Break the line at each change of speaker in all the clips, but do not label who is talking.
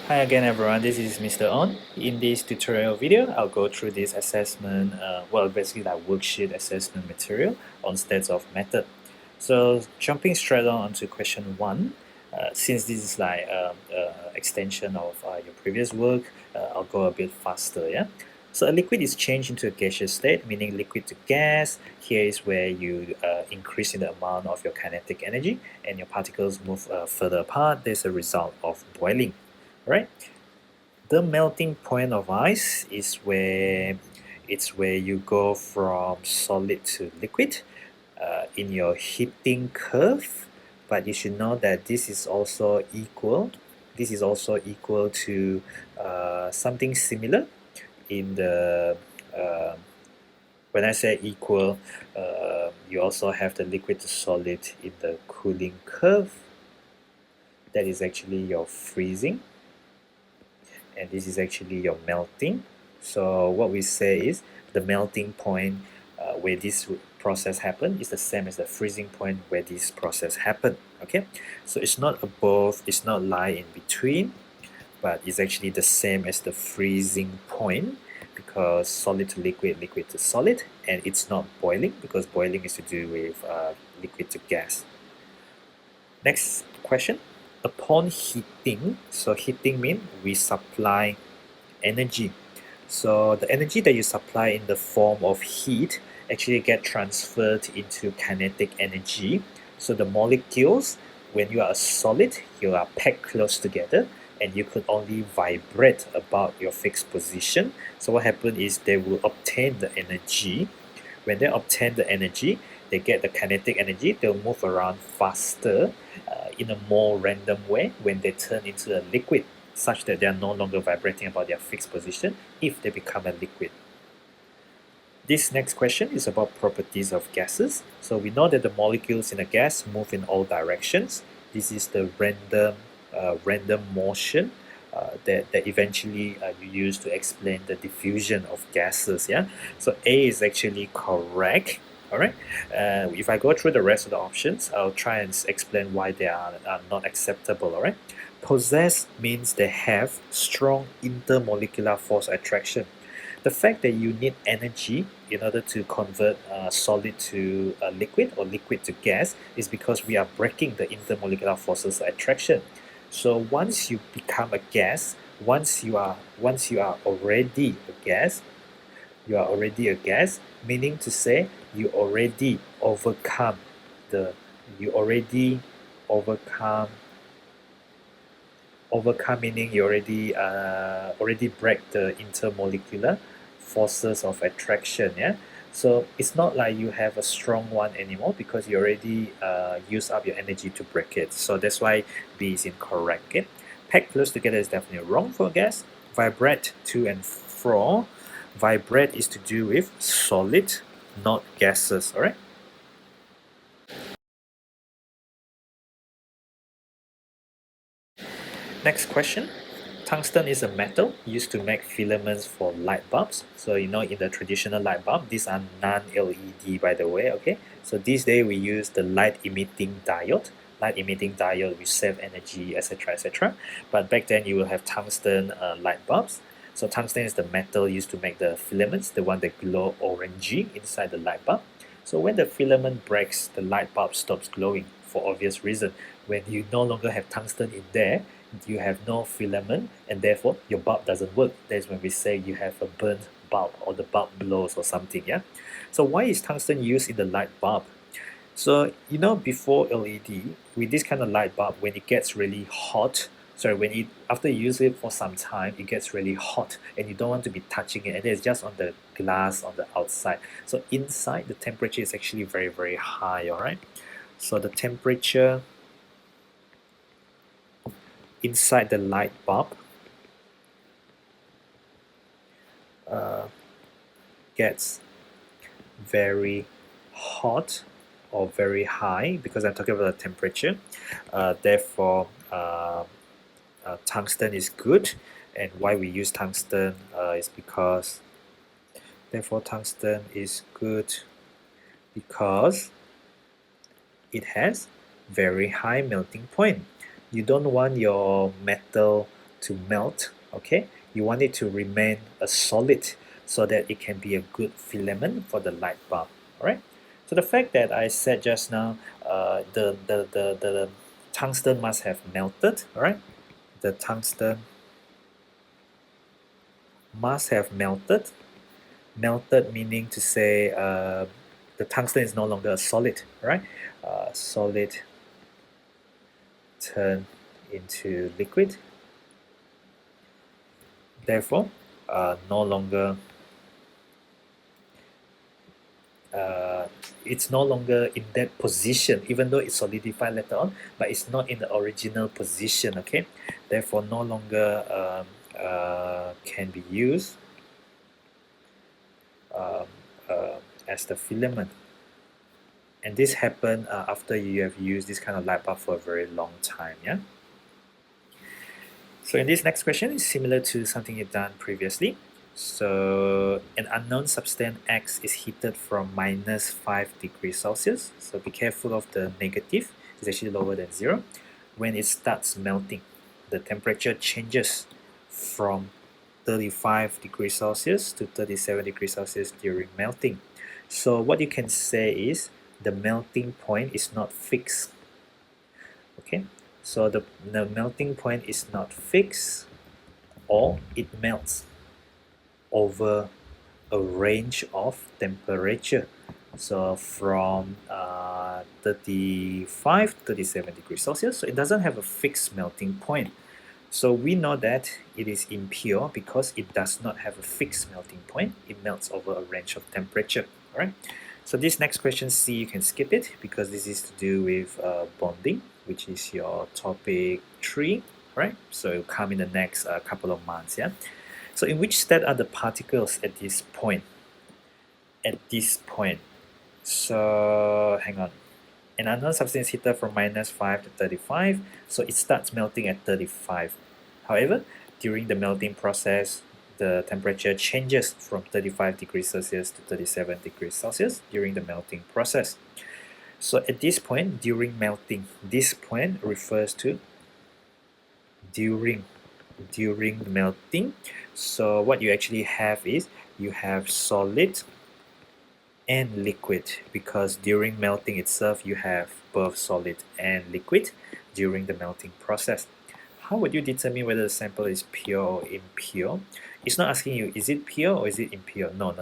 Hi again everyone, this is Mr. On. In this tutorial video, I'll go through this assessment, basically like worksheet assessment material on stats of method. So jumping straight on onto question 1, since this is like extension of your previous work, I'll go a bit faster, yeah? So a liquid is changed into a gaseous state, meaning liquid to gas. Here is where you increase in the amount of your kinetic energy and your particles move further apart. There's a result of boiling. Right, the melting point of ice is where you go from solid to liquid in your heating curve, but you should know that this is also equal to something similar in the when I say equal, you also have the liquid to solid in the cooling curve. That is actually your freezing, and this is actually your melting. So what we say is the melting point where this process happen is the same as the freezing point where this process happen. Okay, so it's not above, it's not lie in between, but it's actually the same as the freezing point, because solid to liquid, liquid to solid, and it's not boiling because boiling is to do with liquid to gas. Next question. Upon heating, so heating means we supply energy. So the energy that you supply in the form of heat actually get transferred into kinetic energy. So the molecules, when you are a solid, you are packed close together and you could only vibrate about your fixed position. So what happens is they will obtain the energy. When they obtain the energy, they get the kinetic energy, they'll move around faster in a more random way when they turn into a liquid, such that they are no longer vibrating about their fixed position if they become a liquid. This next question is about properties of gases. So we know that the molecules in a gas move in all directions. This is the random motion that eventually you use to explain the diffusion of gases. Yeah, so A is actually correct. All right. If I go through the rest of the options, I'll try and explain why they are not acceptable. All right. Possess means they have strong intermolecular force attraction. The fact that you need energy in order to convert solid to liquid or liquid to gas is because we are breaking the intermolecular forces of attraction. So once you become a gas, once you are already a gas, you are already a gas, meaning to say you already overcome the you overcome meaning you already break the intermolecular forces of attraction. Yeah, so it's not like you have a strong one anymore because you already use up your energy to break it. So that's why B is incorrect. Okay, packed close together is definitely wrong for gas. Vibrate to and fro, vibrate is to do with solid, not gases. All right. Next question. Tungsten is a metal used to make filaments for light bulbs. So in the traditional light bulb, these are non-LED, by the way. Okay, so these days we use the light emitting diode. Light emitting diode, we save energy, etc., etc. But back then you will have tungsten light bulbs. So tungsten is the metal used to make the filaments, the one that glow orangey inside the light bulb. So when the filament breaks, the light bulb stops glowing for obvious reason. When you no longer have tungsten in there, you have no filament, and therefore your bulb doesn't work. That's when we say you have a burnt bulb or the bulb blows or something. Yeah. So why is tungsten used in the light bulb? So before LED, with this kind of light bulb, when it gets really hot, after you use it for some time, it gets really hot and you don't want to be touching it, and it's just on the glass on the outside. So inside, the temperature is actually very, very high. All right. So the temperature inside the light bulb gets very hot or very high, because I'm talking about the temperature. Therefore, tungsten is good. And why we use tungsten is because, therefore, tungsten is good because it has very high melting point. You don't want your metal to melt, okay, you want it to remain a solid so that it can be a good filament for the light bulb. All right. So the fact that I said just now, the tungsten must have melted. All right. The tungsten must have melted. Melted meaning to say the tungsten is no longer a solid, right? Solid turn into liquid. Therefore, no longer it's no longer in that position, even though it's solidified later on, but it's not in the original position. Okay, therefore, no longer can be used um, as the filament. And this happened after you have used this kind of light bulb for a very long time. Yeah. So in this next question is similar to something you've done previously. So an unknown substance X is heated from minus 5 degrees Celsius. So be careful of the negative. It's actually lower than 0. When it starts melting, the temperature changes from 35 degrees Celsius to 37 degrees Celsius during melting. So what you can say is the melting point is not fixed. Okay, so the melting point is not fixed, or it melts over a range of temperature. So from 35 to 37 degrees Celsius. So it doesn't have a fixed melting point. So we know that it is impure because it does not have a fixed melting point. It melts over a range of temperature. All right. So this next question C, you can skip it because this is to do with bonding, which is your topic 3, right? So it'll come in the next couple of months, yeah? So in which state are the particles at this point? At this point. So hang on. An unknown substance heated from minus 5 to 35, so it starts melting at 35. However, during the melting process, the temperature changes from 35 degrees Celsius to 37 degrees Celsius during the melting process. So at this point, during melting, this point refers to during melting. So what you actually have is you have solid and liquid, because during melting itself you have both solid and liquid during the melting process. How would you determine whether the sample is pure or impure? It's not asking you is it pure or is it impure. No.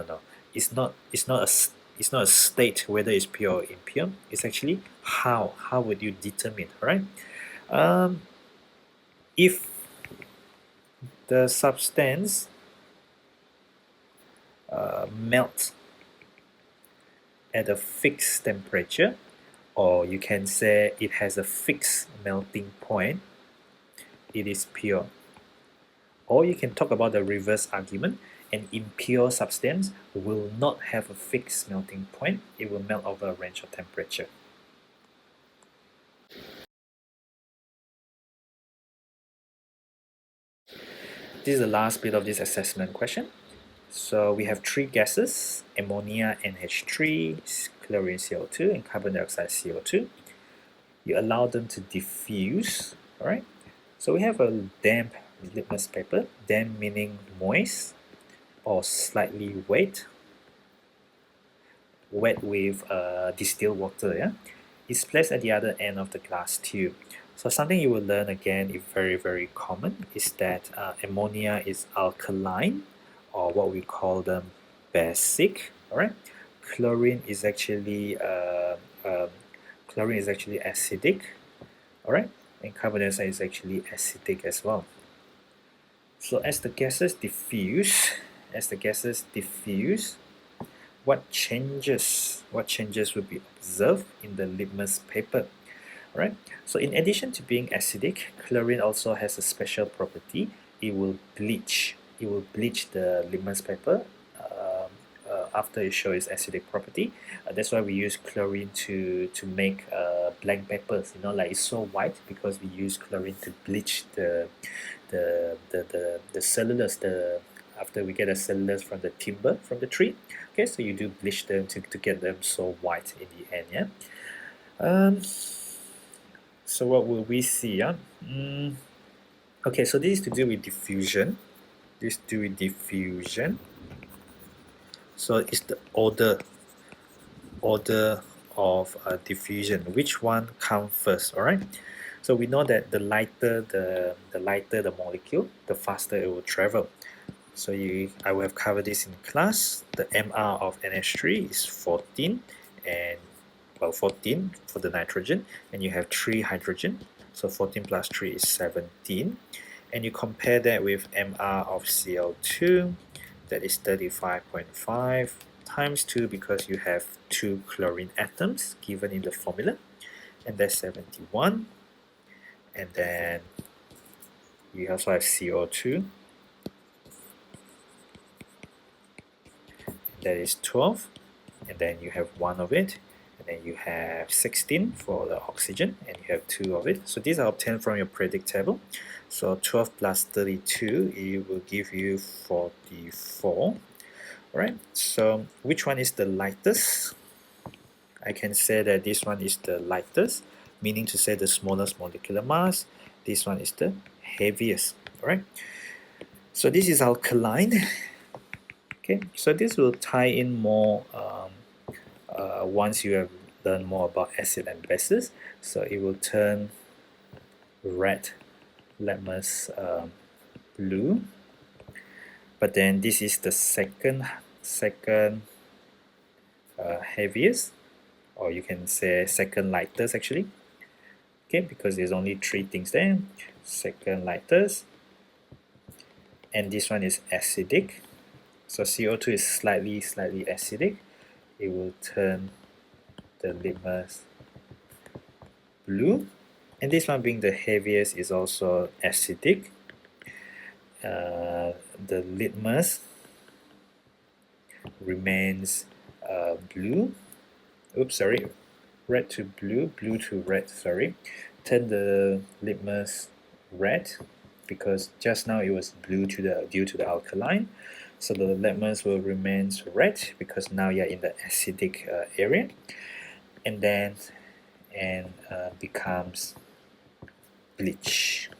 It's not a state whether it's pure or impure. It's actually how would you determine, right? If the substance melts at a fixed temperature, or you can say it has a fixed melting point, it is pure. Or you can talk about the reverse argument. An impure substance will not have a fixed melting point. It will melt over a range of temperature. This is the last bit of this assessment question. So we have 3 gases: ammonia NH3, chlorine CO2, and carbon dioxide CO2. You allow them to diffuse, all right? So we have a damp litmus paper, damp meaning moist or slightly wet with distilled water, yeah? It's placed at the other end of the glass tube. So something you will learn again, is very common, is that ammonia is alkaline, or what we call them basic, all right? Chlorine is actually acidic, all right? And carbon dioxide is actually acidic as well. So as the gases diffuse, what changes will be observed in the litmus paper? All right. So in addition to being acidic, chlorine also has a special property. It will bleach. It will bleach the litmus paper after it shows its acidic property. That's why we use chlorine to make blank papers. You know, like it's so white because we use chlorine to bleach the cellulose. After we get the cellulose from the timber from the tree. Okay, so you do bleach them to get them so white in the end. Yeah. So what will we see? Okay, so this is to do with diffusion. This is to do with diffusion. So it's the order of diffusion. Which one comes first? All right. So we know that the lighter the molecule, the faster it will travel. So I will have covered this in class. The MR of NH3 is 14, and 14 for the nitrogen, and you have 3 hydrogen. So 14 plus 3 is 17. And you compare that with MR of Cl2, that is 35.5 times 2 because you have 2 chlorine atoms given in the formula, and that's 71. And then you also have CO2, that is 12, and then you have 1 of it, and then you have 16 for the oxygen, and you have 2 of it. So these are obtained from your periodic table. So 12 plus 32, it will give you 44. Alright, so which one is the lightest? I can say that this one is the lightest, meaning to say the smallest molecular mass. This one is the heaviest. Alright, so this is alkaline. Okay, so this will tie in more once you have learned more about acid and bases. So it will turn red litmus blue, but then this is the second heaviest, or you can say second lightest actually. Okay, because there's only 3 things there. Second lightest, and this one is acidic. So CO2 is slightly acidic. It will turn the litmus blue, and this one being the heaviest is also acidic. The litmus remains blue. Oops, sorry, red to blue, blue to red. Sorry, turn the litmus red because just now it was blue due to the alkaline. So the litmus will remain red because now you're in the acidic area, and then becomes bleach.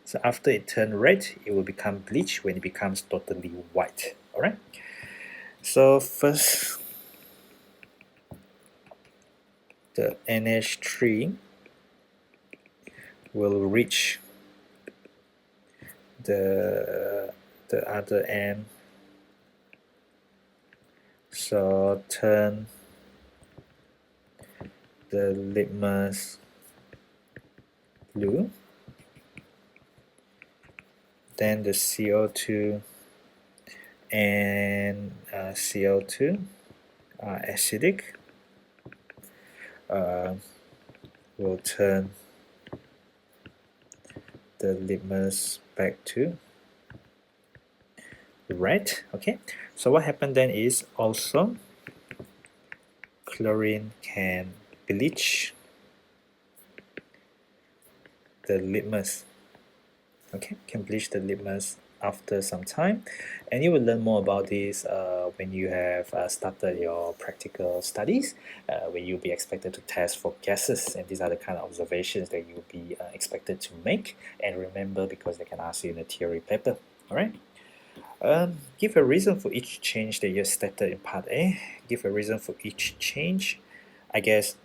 So after it turns red, it will become bleach when it becomes totally white. Alright. So first, the NH3 will reach the other end. So turn the litmus blue, then the CO2 and Cl2 are acidic, will turn the litmus back to red. Okay, so what happened then is also chlorine can bleach the litmus. Okay, can bleach the litmus after some time, and you will learn more about this when you have started your practical studies, when you'll be expected to test for gases, and these are the kind of observations that you'll be expected to make and remember because they can ask you in a theory paper. Alright. Give a reason for each change that you stated in part A. Give a reason for each change. I guess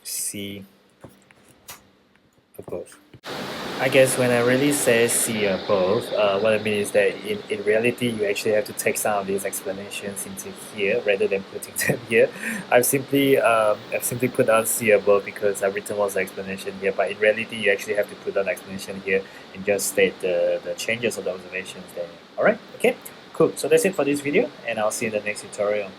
C above. I guess when I really say C above, what I mean is that in reality you actually have to take some of these explanations into here rather than putting them here. I've simply put down C above because I've written most of the explanation here, but in reality you actually have to put down the explanation here and just state the changes of the observations there. Alright, okay, cool. So that's it for this video, and I'll see you in the next tutorial.